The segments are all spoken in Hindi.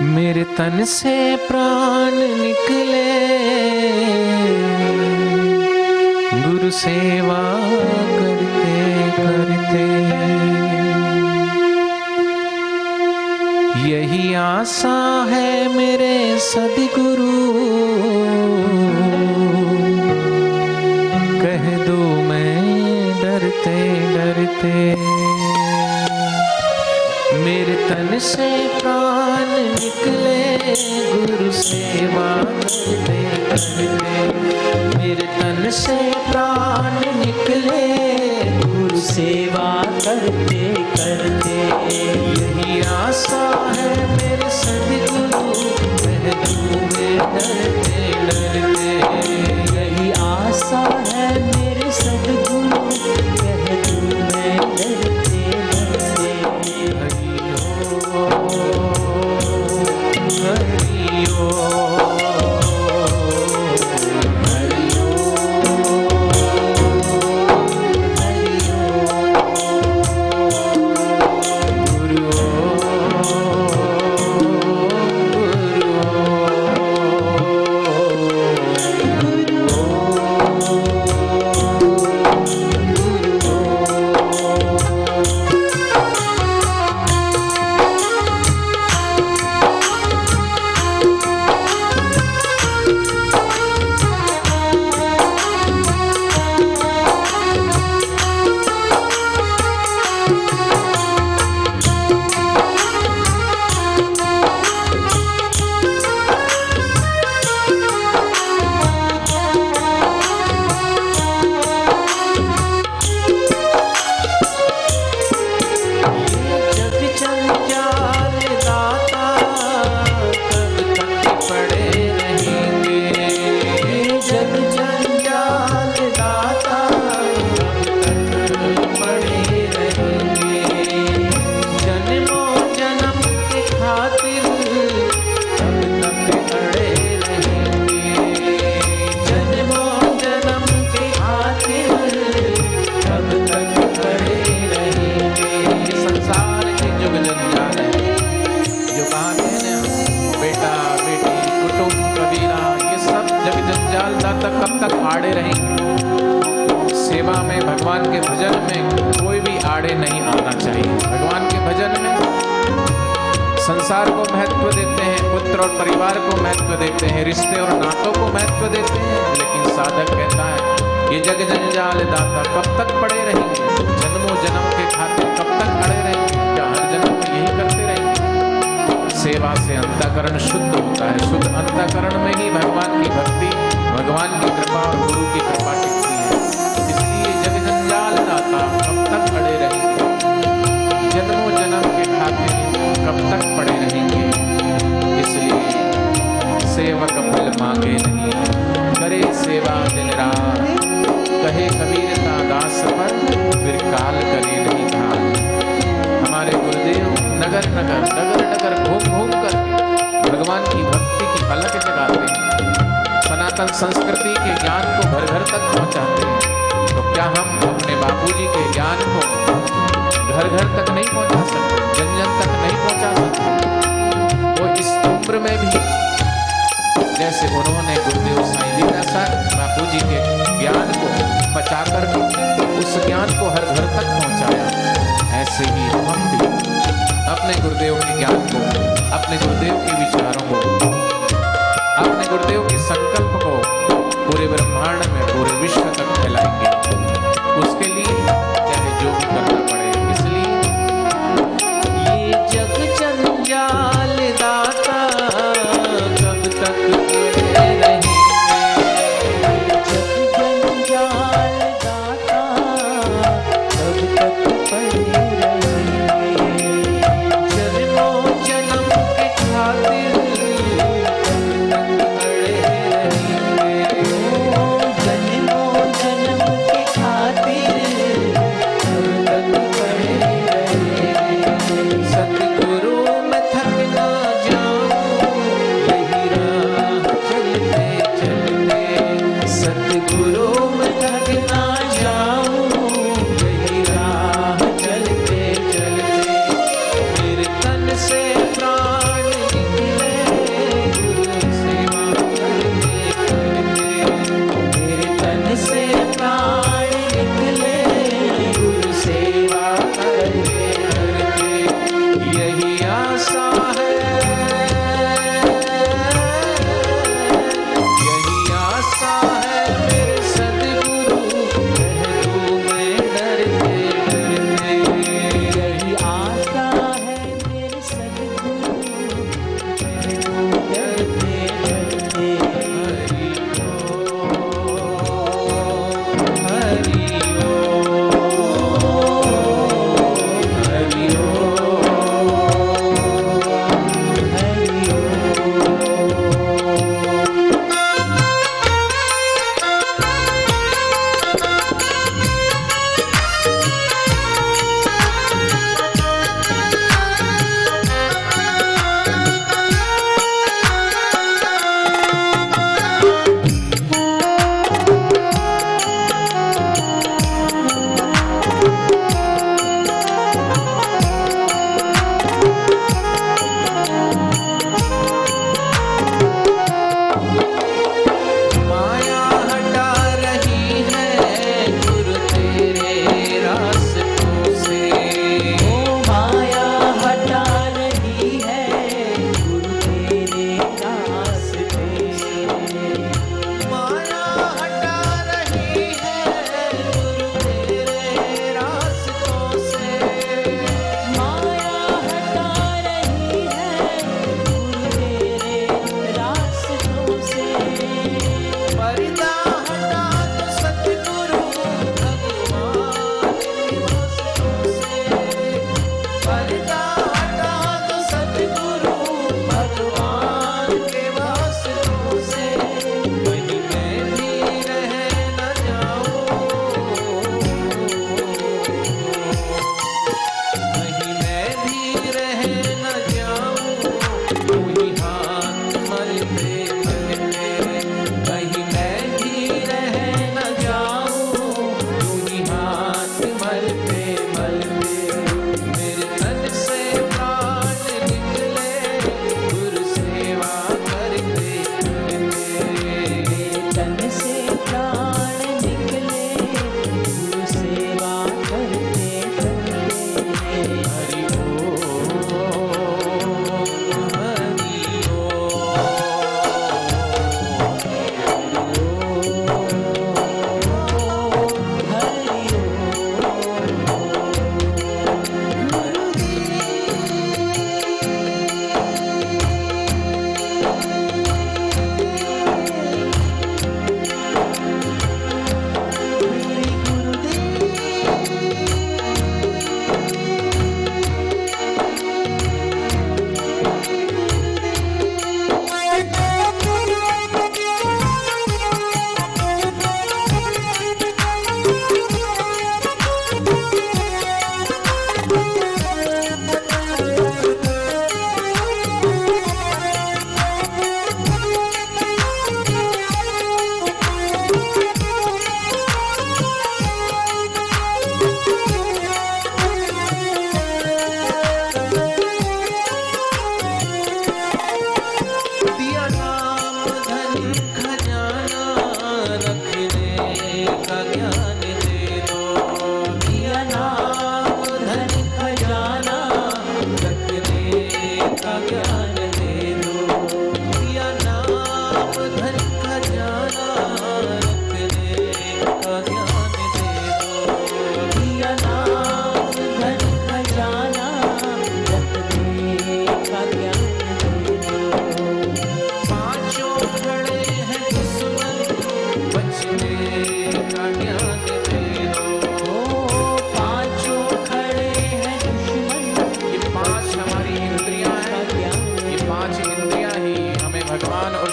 मेरे तन से प्राण निकले गुरु सेवा करते करते। यही आशा है मेरे सद्गुरु, कह दो मैं डरते डरते। मेरे तन से प्राण निकले गुरु सेवा करते करते। मेरे तन से प्राण निकले गुरु सेवा करते करते। यही आशा है मेरे सद्गुरु, कह दूं मैं डरते डरते। यही आशा है मेरे सद्गुरु, कह दूं मैं डरते डरते। हरि ओम हरि कब तक आड़े रहेंगे। सेवा में, भगवान के भजन में कोई भी आड़े नहीं आना चाहिए। भगवान के भजन में संसार को महत्व देते हैं, पुत्र और परिवार को महत्व देते हैं, रिश्ते और नातों को महत्व देते हैं। लेकिन साधक कहता है ये जग जंजाल दाता कब तक पड़े रहेंगे, जन्मों जन्म के खाते कब तक अड़े रहेंगे, क्या हर जन्म में यही करते रहेंगे। सेवा से अंतःकरण शुद्ध होता है, शुद्ध अंतःकरण में ही भगवान की भक्ति, भगवान की कृपा और गुरु की कृपा टिकती है। इसलिए जग जंजाल दाता कब तक अड़े रहेंगे, जन्मों जन्म के खाते कब तक पड़े रहेंगे। इसलिए सेवक फल मांगे नहीं, करे सेवा दिन रात। कहे कबीर का दास पर, फिर काल करे नहीं घात। हमारे गुरुदेव नगर नगर नगर नगर घूम घूम कर भगवान की भक्ति की अलग जगाते हैं, सनातन संस्कृति के ज्ञान को घर घर तक पहुंचाते हैं। तो क्या हम अपने बापूजी के ज्ञान को घर घर तक नहीं पहुंचा सकते, जन जन तक नहीं पहुंचा सकते? वो इस उम्र में भी जैसे उन्होंने गुरुदेव साईं लीलाशाह बापूजी के ज्ञान को बचा कर उस ज्ञान को हर घर तक पहुंचाया, ऐसे ही हम भी अपने गुरुदेव के ज्ञान को, अपने गुरुदेव के विचारों को, अपने गुरुदेव के संकल्प को पूरे ब्रह्मांड में, पूरे विश्व तक फैलाएंगे। उसके लिए चाहे जो भी करना पड़े। इसलिए ये जग जंजाल दाता कब तक पड़े रहेंगे, जग जंजाल दाता कब तक पड़े रहेंगे। जन्मों जन्म के खातिर जन्मों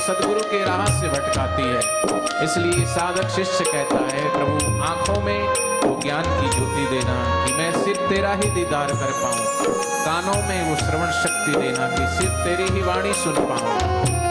सदगुरु के राह से भटकाती है। इसलिए साधक शिष्य कहता है, प्रभु आंखों में वो ज्ञान की ज्योति देना कि मैं सिर्फ तेरा ही दीदार कर पाऊं, कानों में वो श्रवण शक्ति देना कि सिर्फ तेरी ही वाणी सुन पाऊं,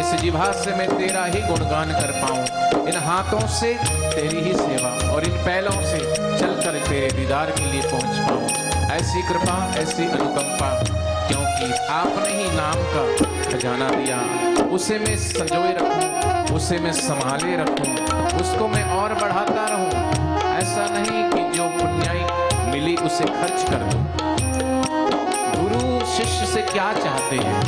इस जिह्वा से मैं तेरा ही गुणगान कर पाऊं, इन हाथों से तेरी ही सेवा और इन पैरों से चलकर तेरे दीदार के लिए पहुंच पाऊं। ऐसी कृपा, ऐसी अनुकंपा, क्योंकि आपने ही नाम का खजाना दिया, उसे मैं संजोए रखूं, उसे मैं संभाले रखूं, उसको मैं और बढ़ाता रहूं। ऐसा नहीं कि जो पुण्याई मिली उसे खर्च कर दूं। गुरु शिष्य से क्या चाहते हैं?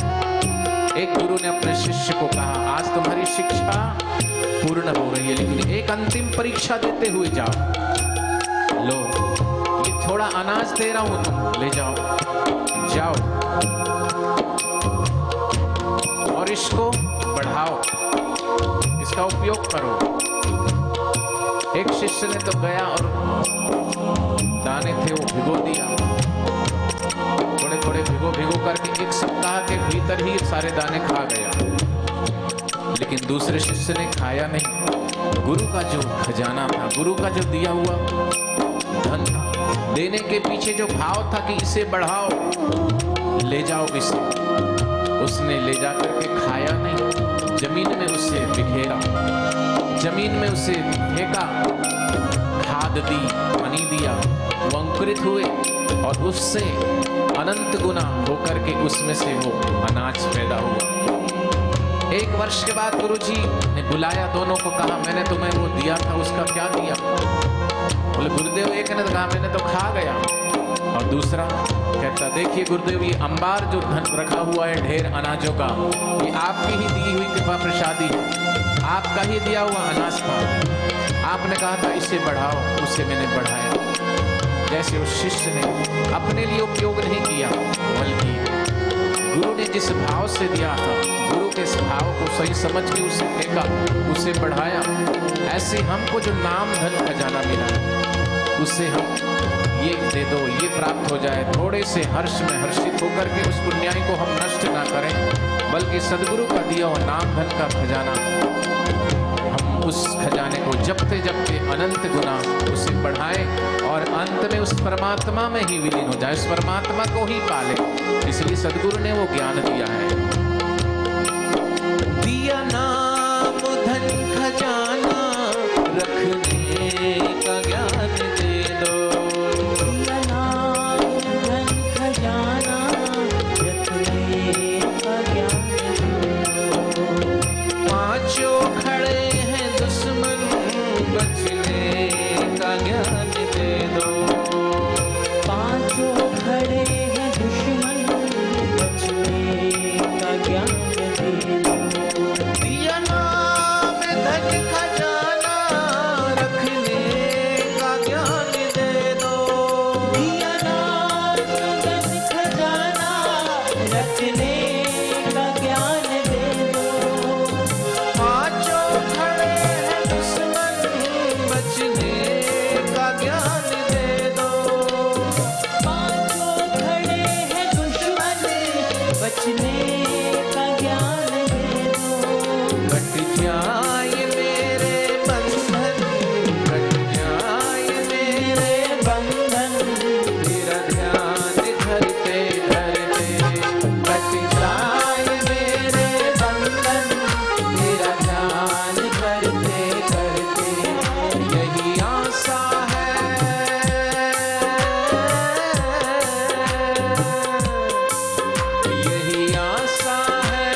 एक गुरु ने अपने शिष्य को कहा, आज तुम्हारी शिक्षा पूर्ण हो रही है, लेकिन एक अंतिम परीक्षा देते हुए जाओ। लो, ये थोड़ा अनाज दे रहा हूं, तुम ले जाओ, जाओ और इसको बढ़ाओ, इसका उपयोग करो। एक शिष्य ने तो गया और दाने थे वो भिगो दिया, थोड़े थोड़े भिगो भिगो करके एक सप्ताह के भीतर ही सारे दाने खा गया। लेकिन दूसरे शिष्य ने खाया नहीं। गुरु का जो खजाना था, गुरु का जो दिया हुआ धन था, देने के पीछे जो भाव था कि इसे बढ़ाओ, ले जाओ इसे, उसने ले जाकर के खाया नहीं, जमीन में उसे बिखेरा, जमीन में उसे फेंका, खाद दी, पानी दिया, वो अंकुरित हुए और उससे अनंत गुना होकर के उसमें से वो अनाज पैदा हुआ। एक वर्ष के बाद गुरुजी ने बुलाया, दोनों को कहा, मैंने तुम्हें वो दिया था, उसका क्या किया? बोले गुरुदेव, एक ने तो कहा मैंने तो खा गया, और दूसरा कहता, देखिए गुरुदेव, ये अंबार जो धन रखा हुआ है ढेर अनाजों का, ये आपकी ही दी हुई कृपा प्रसादी है, आपका ही दिया हुआ अनाज था, आपने कहा था इसे बढ़ाओ, उसे मैंने बढ़ाया। जैसे उस शिष्य ने अपने लिए उपयोग नहीं किया, बल्कि गुरु ने जिस भाव से दिया था, गुरु के इस भाव को सही समझ के उसे फेंका, उसे बढ़ाया। ऐसे हमको जो नाम धन खजाना मिला, उसे हम ये दे दो, ये प्राप्त हो जाए, थोड़े से हर्ष में हर्षित होकर के उस पुण्याई को हम नष्ट ना करें, बल्कि सदगुरु का दिया हुआ नाम धन का खजाना, हम उस खजाने को जपते जपते अनंत गुना उसे बढ़ाएं और अंत में उस परमात्मा में ही विलीन हो जाए, उस परमात्मा को ही पाले। इसलिए सदगुरु ने वो ज्ञान दिया है। दिया नाम धन खजाना, रखने का ज्ञान दे दो। दिया नाम धन खजाना, रखने का ज्ञान दे दो। पांचों खड़े हैं दुश्मन, बचने का ज्ञान दे दो। पांचों खड़े हैं दुश्मन, बचने का ज्ञान दे दो। दिया नाम धन खजाना, रखने का ज्ञान दे दो। दिया नाम धन खजाना, रखने का ज्ञान दे दो। पांचों खड़े हैं दुश्मन, बचने का ज्ञान दे दो। पांचों खड़े हैं दुश्मन, बचने का ज्ञान दे दो। कट जाए मेरे बंधन, कट जाए मेरे बंधन, तेरा ध्यान धरते धरते, कट जाए मेरे बंधन, तेरा ध्यान करते करते यही आशा है, यही आशा है